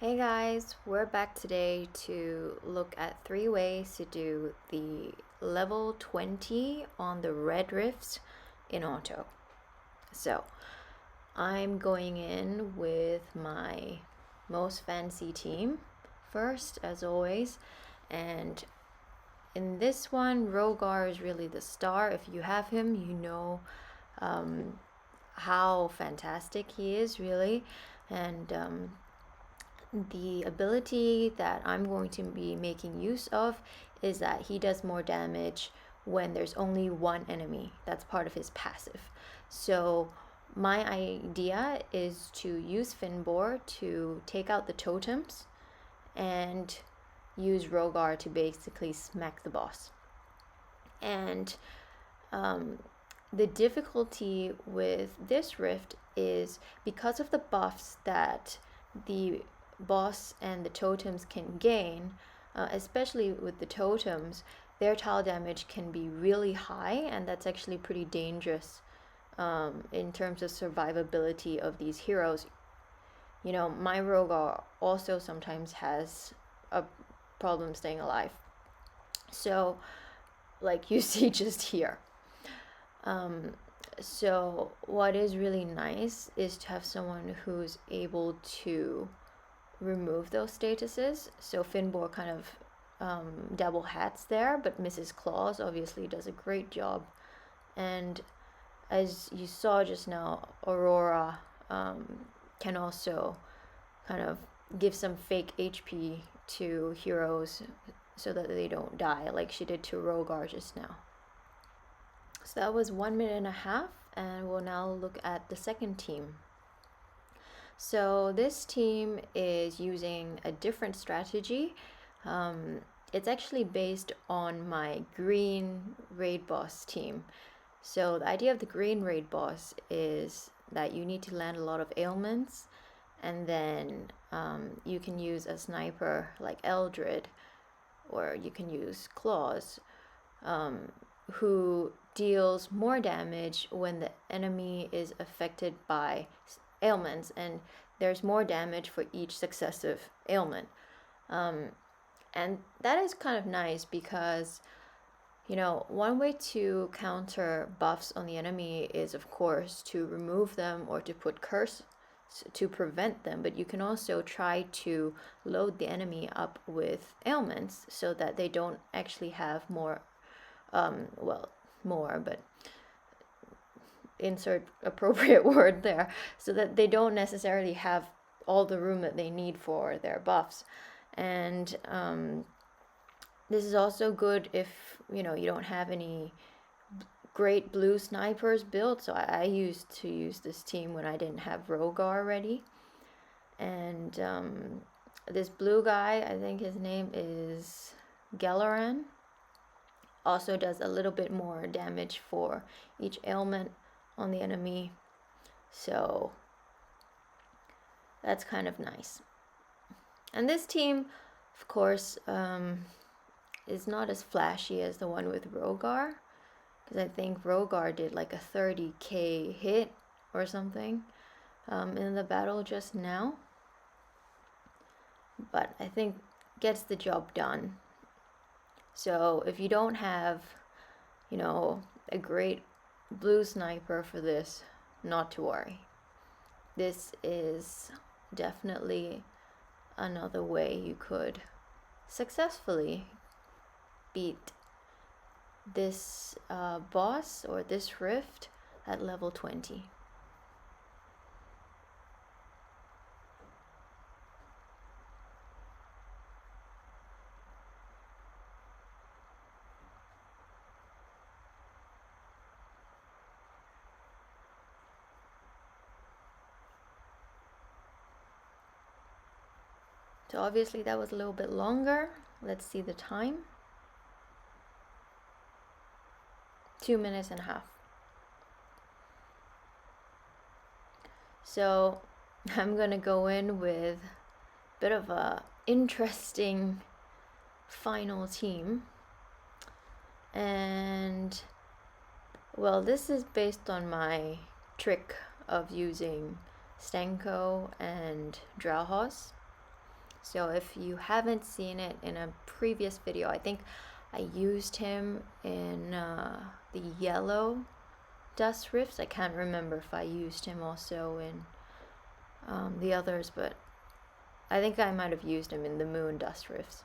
Hey guys, we're back today to look at 3 ways to do the level 20 on the red rifts in auto. So I'm going in with my most fancy team first, as always, and in this one, Rogar is really the star. If you have him, you know how fantastic he is, really, and the ability that I'm going to be making use of is that he does more damage when there's only one enemy. That's part of his passive. So my idea is to use Finbor to take out the totems and use Rogar to basically smack the boss. And the difficulty with this rift is because of the buffs that the boss and the totems can gain, especially with the totems, their tile damage can be really high, and that's actually pretty dangerous in terms of survivability of these heroes. You know, my Rogar also sometimes has a problem staying alive. So, like you see just here. So what is really nice is to have someone who's able to remove those statuses. So Finbor kind of double hats there, but Mrs. Claus obviously does a great job. And as you saw just now, Aurora can also kind of give some fake HP to heroes so that they don't die, like she did to Rogar just now. So that was 1.5 minutes, and we'll now look at the second team. So this team is using a different strategy. It's actually based on my green raid boss team. So the idea of the green raid boss is that you need to land a lot of ailments, and then you can use a sniper like Eldred, or you can use Claws, who deals more damage when the enemy is affected by ailments, and there's more damage for each successive ailment. And that is kind of nice because, you know, one way to counter buffs on the enemy is, of course, to remove them or to put curse to prevent them, but you can also try to load the enemy up with ailments so that they don't actually have more, but insert appropriate word there, so that they don't necessarily have all the room that they need for their buffs. And this is also good if you don't have any great blue snipers built. So I used to use this team when I didn't have Rogar ready. And this blue guy, I think his name is Galaran, also does a little bit more damage for each ailment on the enemy. So that's kind of nice. And this team, of course, is not as flashy as the one with Rogar, because I think Rogar did like a 30k hit or something in the battle just now. But I think gets the job done. So if you don't have, a great blue sniper for this, not to worry. This is definitely another way you could successfully beat this boss or this rift at level 20. So obviously that was a little bit longer. Let's see the time. 2.5 minutes. So I'm gonna go in with a bit of a interesting final team. And well, this is based on my trick of using Stenko and Drauhos. So if you haven't seen it in a previous video, I think I used him in the yellow Dust Rifts. I can't remember if I used him also in the others, but I think I might have used him in the Moon Dust Rifts.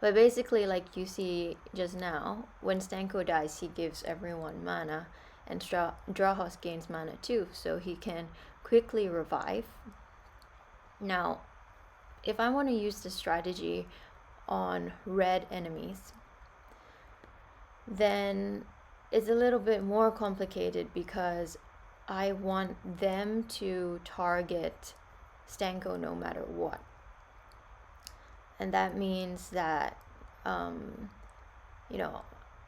But basically, like you see just now, when Stanko dies, he gives everyone mana, and Drahos gains mana too, so he can quickly revive. Now, if I want to use the strategy on red enemies, then it's a little bit more complicated because I want them to target Stanko no matter what. And that means that, you know,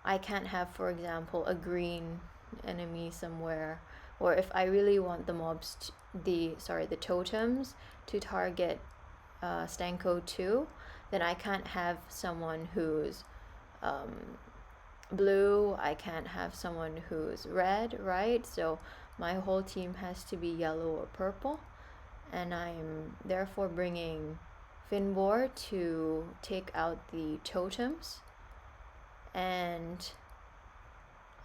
I can't have, for example, a green enemy somewhere, or if I really want the mobs, the totems to target Stanko too, then I can't have someone who's blue, I can't have someone who's red, right? So my whole team has to be yellow or purple, and I'm therefore bringing Finbor to take out the totems, and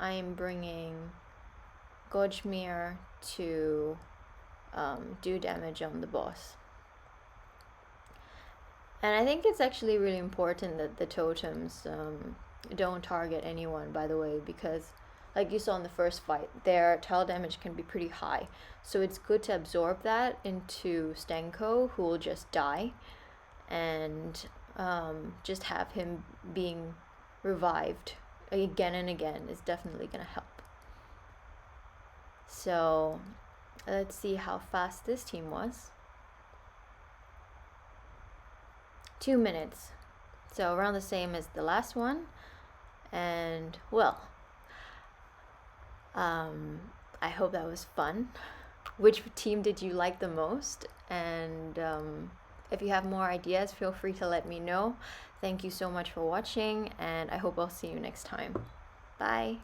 I'm bringing Gojmir to do damage on the boss. And I think it's actually really important that the totems don't target anyone, by the way, because like you saw in the first fight, their tile damage can be pretty high. So it's good to absorb that into Stanko, who will just die, and just have him being revived again and again is definitely going to help. So let's see how fast this team was. 2 minutes. So around the same as the last one. And well, I hope that was fun. Which team did you like the most? And if you have more ideas, feel free to let me know. Thank you so much for watching, and I hope I'll see you next time. Bye.